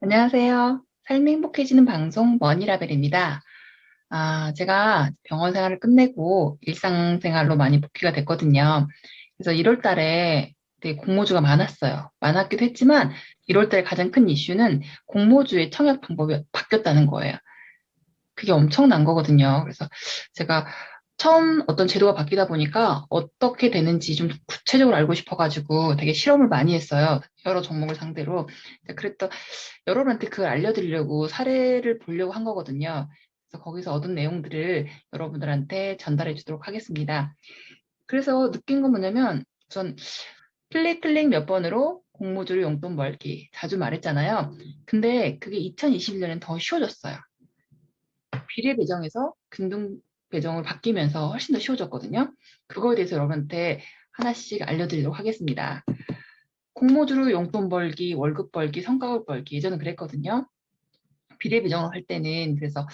안녕하세요. 삶이 행복해지는 방송 머니라벨입니다. 제가 병원 생활을 끝내고 일상생활로 많이 복귀가 됐거든요. 그래서 1월 달에 되게 공모주가 많았어요. 많았기도 했지만 1월 달에 가장 큰 이슈는 공모주의 청약 방법이 바뀌었다는 거예요. 그게 엄청난 거거든요. 그래서 제가 처음 어떤 제도가 바뀌다 보니까 어떻게 되는지 좀 구체적으로 알고 싶어가지고 되게 실험을 많이 했어요. 여러 종목을 상대로. 그랬더 여러분한테 그걸 알려드리려고 사례를 보려고 한 거거든요. 그래서 거기서 얻은 내용들을 여러분들한테 전달해 주도록 하겠습니다. 그래서 느낀 건 뭐냐면 우선 클릭 몇 번으로 공모주로 용돈 벌기 자주 말했잖아요. 근데 그게 2021년엔 더 쉬워졌어요. 비례 배정에서 균등 배정을 바뀌면서 훨씬 더 쉬워졌거든요. 그거에 대해서 여러분한테 하나씩 알려드리도록 하겠습니다. 공모주로 용돈 벌기, 월급 벌기, 성과급 벌기 예전엔 그랬거든요. 비례 배정을 할 때는 그래서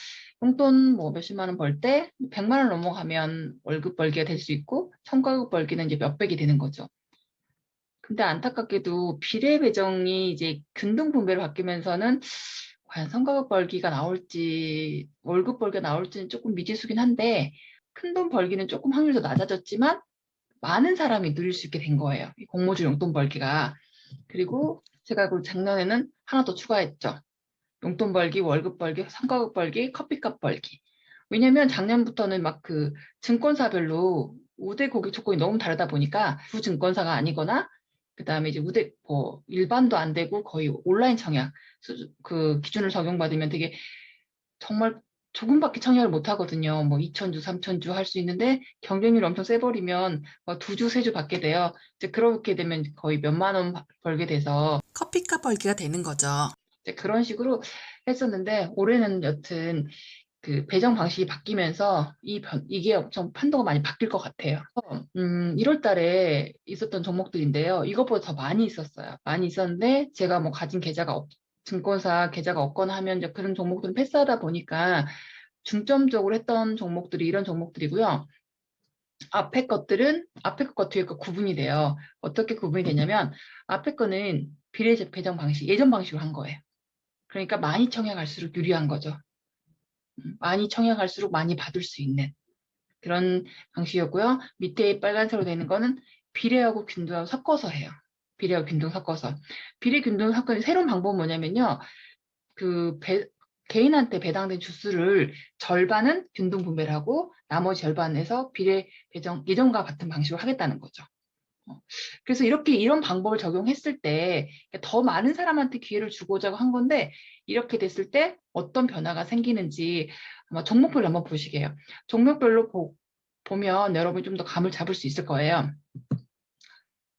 용돈 뭐 몇십만 원 벌 때 100만 원 넘어가면 월급 벌기가 될 수 있고 성과급 벌기는 이제 몇백이 되는 거죠. 근데 안타깝게도 비례 배정이 이제 균등 분배로 바뀌면서는 과연 성과급 벌기가 나올지 월급 벌기가 나올지는 조금 미지수긴 한데 큰돈 벌기는 조금 확률이 더 낮아졌지만 많은 사람이 누릴 수 있게 된 거예요. 이 공모주 용돈 벌기가. 그리고 제가 그 작년에는 하나 더 추가했죠. 용돈 벌기, 월급 벌기, 성과급 벌기, 커피값 벌기. 왜냐면 작년부터는 막 그 증권사별로 우대 고객 조건이 너무 다르다 보니까 주 증권사가 아니거나 그다음에 이제 우대 뭐 일반도 안 되고 거의 온라인 청약 그 기준을 적용받으면 되게 정말 조금밖에 청약을 못 하거든요. 뭐 2,000주, 3,000주 할 수 있는데 경쟁률이 엄청 세버리면 뭐 2주, 3주 받게 돼요. 이제 그렇게 되면 거의 몇만 원 벌게 돼서 커피값 벌기가 되는 거죠. 이제 그런 식으로 했었는데 올해는 여튼 그 배정 방식이 바뀌면서 이게 엄청 판도가 많이 바뀔 것 같아요. 1월 달에 있었던 종목들인데요. 이것보다 더 많이 있었어요. 많이 있었는데 제가 뭐 가진 증권사 계좌가 없거나 하면 이제 그런 종목들은 패스하다 보니까 중점적으로 했던 종목들이 이런 종목들이고요. 앞에 것과 뒤에 거 구분이 돼요. 어떻게 구분이 되냐면 앞에 거는 비례 배정 방식, 예전 방식으로 한 거예요. 그러니까 많이 청약할수록 유리한 거죠. 많이 청약할수록 많이 받을 수 있는 그런 방식이었고요. 밑에 빨간색으로 되어 있는 거는 비례하고 균등하고 섞어서 해요. 비례하고 균등 섞어서. 비례 균등 섞는 새로운 방법은 뭐냐면요. 그 개인한테 배당된 주수를 절반은 균등 분배를 하고 나머지 절반에서 비례 배정 예전과 같은 방식으로 하겠다는 거죠. 그래서 이렇게 이런 방법을 적용했을 때 더 많은 사람한테 기회를 주고자 한 건데 이렇게 됐을 때 어떤 변화가 생기는지 아마 종목별로 한번 보시게요. 종목별로 보면 여러분이 좀 더 감을 잡을 수 있을 거예요.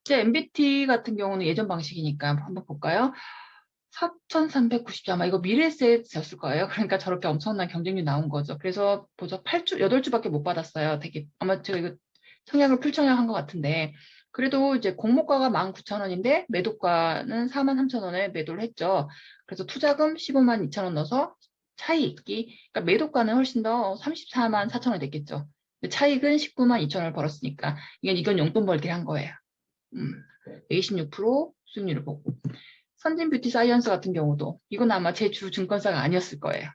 이제 MBT 같은 경우는 예전 방식이니까 한번 볼까요? 4,390주 아마 이거 미래에셋이었을 거예요. 그러니까 저렇게 엄청난 경쟁률 나온 거죠. 그래서 보죠. 8주, 8주밖에 못 받았어요. 되게 아마 제가 이거 청약을 풀청약한 것 같은데 그래도 이제 공모가가 19,000원인데 매도가는 43,000원에 매도를 했죠. 그래서 투자금 15만 2천 원 넣어서 차익이 그러니까 매도가는 훨씬 더 34만 4천 원 됐겠죠. 차익은 19만 2천 원을 벌었으니까 이건 용돈 벌기를 한 거예요. 26% 수익률을 보고. 선진 뷰티 사이언스 같은 경우도 이건 아마 제 주 증권사가 아니었을 거예요.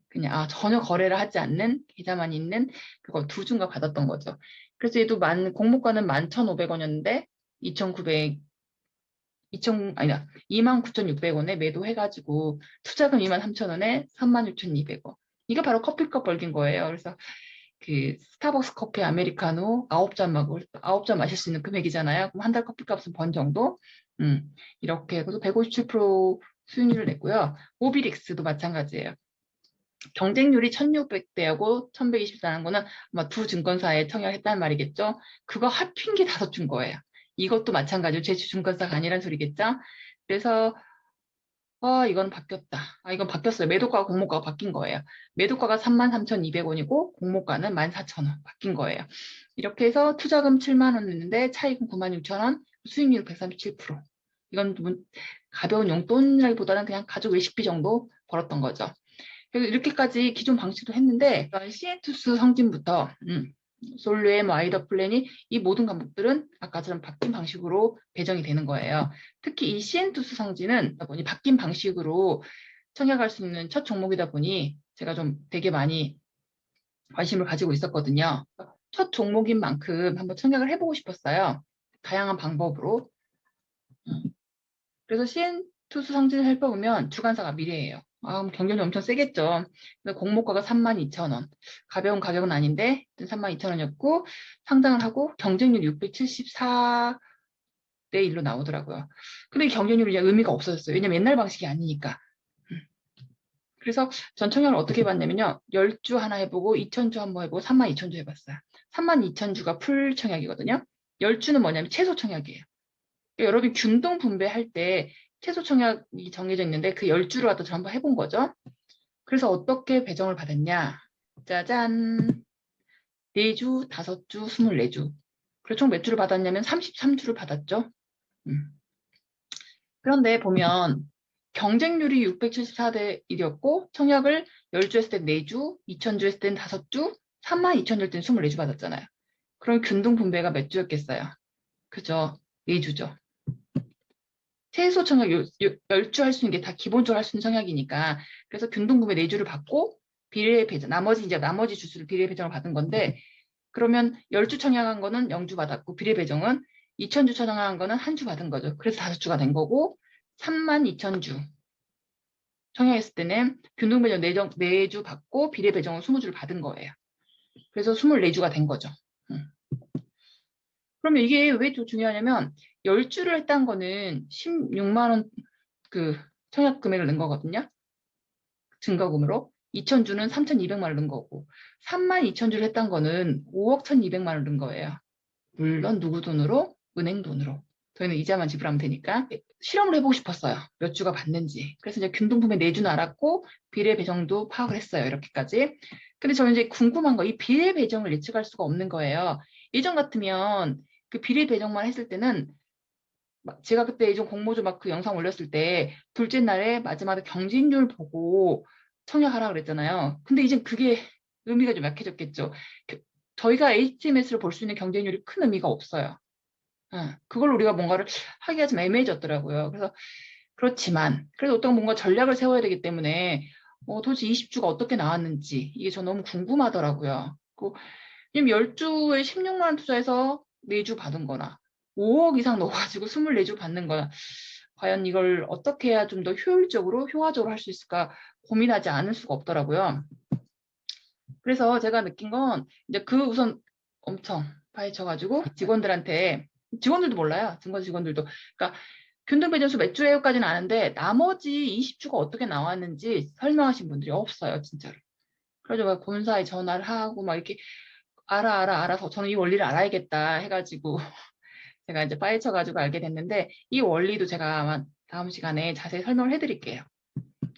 그냥 전혀 거래를 하지 않는 계좌만 있는 그거 두 주인가 받았던 거죠. 그래서 얘도 공모가는 11,500원이었는데 2,900 2천 아니다 29,600원에 매도해가지고 투자금 23,000원에 36,200원. 이거 바로 커피값 벌긴 거예요. 그래서 그 스타벅스 커피 아메리카노 9잔 마실 수 있는 금액이잖아요. 그럼 한 달 커피값은 번 정도. 이렇게 해서 157% 수익률을 냈고요. 모비릭스도 마찬가지예요. 경쟁률이 1,600대하고 1,124라는 거는 아마 두 증권사에 청약했다는 말이겠죠. 그거 합친 게 5준 거예요. 이것도 마찬가지로 제 증권사가 아니란 소리겠죠. 그래서 이건 바뀌었다. 이건 바뀌었어요. 매도가와 공모가가 바뀐 거예요. 매도가가 33,200원이고 공모가는 14,000원 바뀐 거예요. 이렇게 해서 투자금 7만 원 냈는데 차익은 96,000원, 수익률 137%. 이건 가벼운 용돈이라기보다는 그냥 가족 외식비 정도 벌었던 거죠. 그래서 이렇게까지 기존 방식도 했는데 CN투스 성진부터 솔루엠, 와이더 플랜이 이 모든 과목들은 아까처럼 바뀐 방식으로 배정이 되는 거예요. 특히 이 CN2수 성진은 바뀐 방식으로 청약할 수 있는 첫 종목이다 보니 제가 좀 되게 많이 관심을 가지고 있었거든요. 첫 종목인 만큼 한번 청약을 해보고 싶었어요. 다양한 방법으로. 그래서 CN2수 성진을 살펴보면 주관사가 미래예요. 경쟁이 엄청 세겠죠. 공모가가 32,000원. 가벼운 가격은 아닌데 32,000원이었고 상장을 하고 경쟁률 674대 1로 나오더라고요. 근데 경쟁률이 의미가 없어졌어요. 왜냐면 옛날 방식이 아니니까. 그래서 전 청약을 어떻게 봤냐면요. 10주 하나 해보고 2,000주 한번 해보고 32,000주 해봤어요. 32,000주가 풀 청약이거든요. 10주는 뭐냐면 최소 청약이에요. 그러니까 여러분 균등 분배할 때 최소 청약이 정해져 있는데 그 10주를 갖다 저 한번 해본 거죠. 그래서 어떻게 배정을 받았냐. 짜잔. 4주, 5주, 24주. 그래서 총 몇 주를 받았냐면 33주를 받았죠. 그런데 보면 경쟁률이 674대 1이었고 청약을 10주 했을 때 4주, 2,000주 했을 땐 5주, 32,000주 할 때는 24주 받았잖아요. 그럼 균등 분배가 몇 주였겠어요? 그죠? 4주죠. 최소 청약 10주 할 수 있는 게 다 기본적으로 할 수 있는 청약이니까 그래서 균등분배 4주를 받고 비례 배정, 나머지 주수를 비례 배정을 받은 건데 그러면 10주 청약한 거는 0주 받았고 비례 배정은 2,000주 청약한 거는 1주 받은 거죠. 그래서 5주가 된 거고 32,000주 청약했을 때는 균등 배정 4주 받고 비례 배정은 20주를 받은 거예요. 그래서 24주가 된 거죠. 그러면 이게 왜 또 중요하냐면 10주를 했다는 거는 16만 원 그 청약 금액을 낸 거거든요. 증거금으로. 2,000주는 3,200만 원 넣은 거고 32,000주를 했다는 거는 5억 1,200만 원 넣은 거예요. 물론 누구 돈으로? 은행 돈으로. 저희는 이자만 지불하면 되니까 실험을 해보고 싶었어요. 몇 주가 받는지. 그래서 이제 균등분배 4주는 알았고 비례 배정도 파악을 했어요. 이렇게까지. 근데 저는 이제 궁금한 거, 이 비례 배정을 예측할 수가 없는 거예요. 예전 같으면 그 비례 배정만 했을 때는 제가 그때 예전 공모주 막 그 영상 올렸을 때 둘째 날에 마지막에 경쟁률 보고 청약하라 그랬잖아요. 근데 이제 그게 의미가 좀 약해졌겠죠. 저희가 HMS를 볼 수 있는 경쟁률이 큰 의미가 없어요. 그걸 우리가 뭔가를 하기가 좀 애매해졌더라고요. 그래서 그렇지만 그래도 어떤 뭔가 전략을 세워야 되기 때문에 도대체 20주가 어떻게 나왔는지 이게 저 너무 궁금하더라고요. 왜냐면 10주에 16만 원 투자해서 4주 받은 거나 5억 이상 넣어가지고 24주 받는 거나 과연 이걸 어떻게 해야 좀 더 효율적으로 효과적으로 할 수 있을까 고민하지 않을 수가 없더라고요. 그래서 제가 느낀 건 이제 그 우선 엄청 파헤쳐가지고 직원들도 몰라요. 직원들도. 그러니까 균등배정수 몇 주 해요까지는 아는데 나머지 20주가 어떻게 나왔는지 설명하신 분들이 없어요. 진짜로. 그래서 막 본사에 전화를 하고 막 이렇게 알아서 저는 이 원리를 알아야겠다 해가지고 제가 이제 파헤쳐가지고 알게 됐는데 이 원리도 제가 아마 다음 시간에 자세히 설명을 해드릴게요.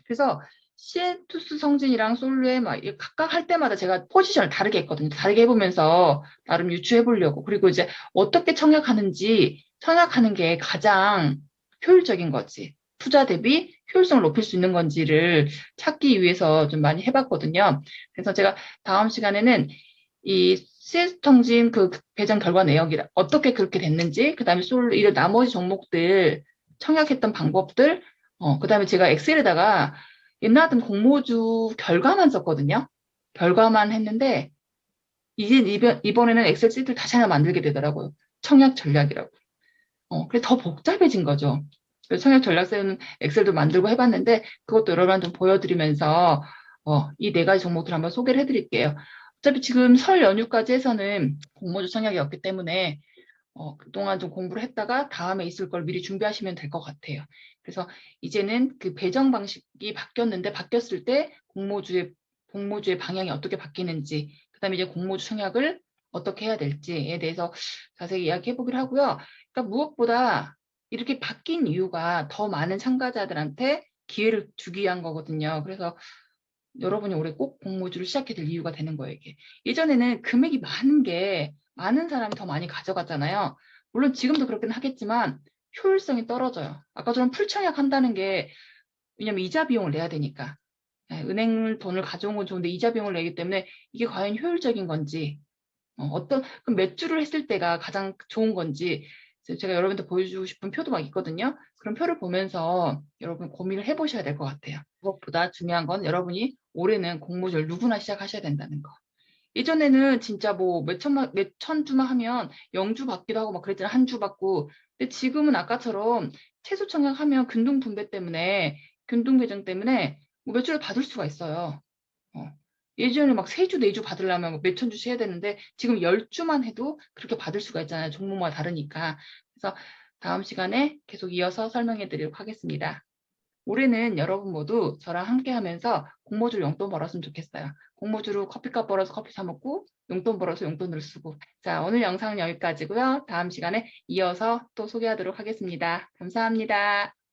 그래서 CN2수 성진이랑 솔루에 막 각각 할 때마다 제가 포지션을 다르게 했거든요. 다르게 해보면서 나름 유추해보려고. 그리고 이제 어떻게 청약하는 게 가장 효율적인 거지. 투자 대비 효율성을 높일 수 있는 건지를 찾기 위해서 좀 많이 해봤거든요. 그래서 제가 다음 시간에는 이 CS 성진 그 배정 결과 내역이라 어떻게 그렇게 됐는지, 그 다음에 이런 나머지 종목들 청약했던 방법들, 그 다음에 제가 엑셀에다가 옛날 같은 공모주 결과만 썼거든요. 결과만 했는데 이제 이번에는 엑셀 시트를 다시 하나 만들게 되더라고요. 청약 전략이라고. 그래서 더 복잡해진 거죠. 그래서 청약 전략 세우는 엑셀도 만들고 해봤는데 그것도 여러분한테 좀 보여드리면서 이 4가지 종목들 한번 소개를 해드릴게요. 어차피 지금 설 연휴까지 해서는 공모주 청약이었기 때문에 그동안 좀 공부를 했다가 다음에 있을 걸 미리 준비하시면 될 것 같아요. 그래서 이제는 그 배정 방식이 바뀌었을 때 공모주의 방향이 어떻게 바뀌는지, 그 다음에 이제 공모주 청약을 어떻게 해야 될지에 대해서 자세히 이야기해 보기로 하고요. 그러니까 무엇보다 이렇게 바뀐 이유가 더 많은 참가자들한테 기회를 주기 위한 거거든요. 그래서 여러분이 올해 꼭 공모주를 시작해야 될 이유가 되는 거예요, 이게. 예전에는 금액이 많은 사람이 더 많이 가져갔잖아요. 물론 지금도 그렇긴 하겠지만 효율성이 떨어져요. 아까처럼 풀청약 한다는 게 왜냐면 이자 비용을 내야 되니까. 은행 돈을 가져온 건 좋은데 이자 비용을 내기 때문에 이게 과연 효율적인 건지 그럼 몇 주를 했을 때가 가장 좋은 건지, 제가 여러분한테 보여주고 싶은 표도 막 있거든요. 그런 표를 보면서 여러분 고민을 해보셔야 될 것 같아요. 무엇보다 중요한 건 여러분이 올해는 공모전 누구나 시작하셔야 된다는 거. 예전에는 진짜 뭐 몇 천 주만 하면 영주 받기도 하고 막 그랬잖아요. 한 주 받고. 근데 지금은 아까처럼 채소 청약하면 균등 배정 때문에 뭐 몇 주를 받을 수가 있어요. 어. 예전에 막 세 주, 네 주 받으려면 뭐 몇천 주씩 해야 되는데 지금 10주만 해도 그렇게 받을 수가 있잖아요. 종목마다 다르니까. 그래서 다음 시간에 계속 이어서 설명해 드리도록 하겠습니다. 올해는 여러분 모두 저랑 함께 하면서 공모주로 용돈 벌었으면 좋겠어요. 공모주로 커피값 벌어서 커피 사 먹고 용돈 벌어서 용돈으로 쓰고. 자, 오늘 영상은 여기까지고요. 다음 시간에 이어서 또 소개하도록 하겠습니다. 감사합니다.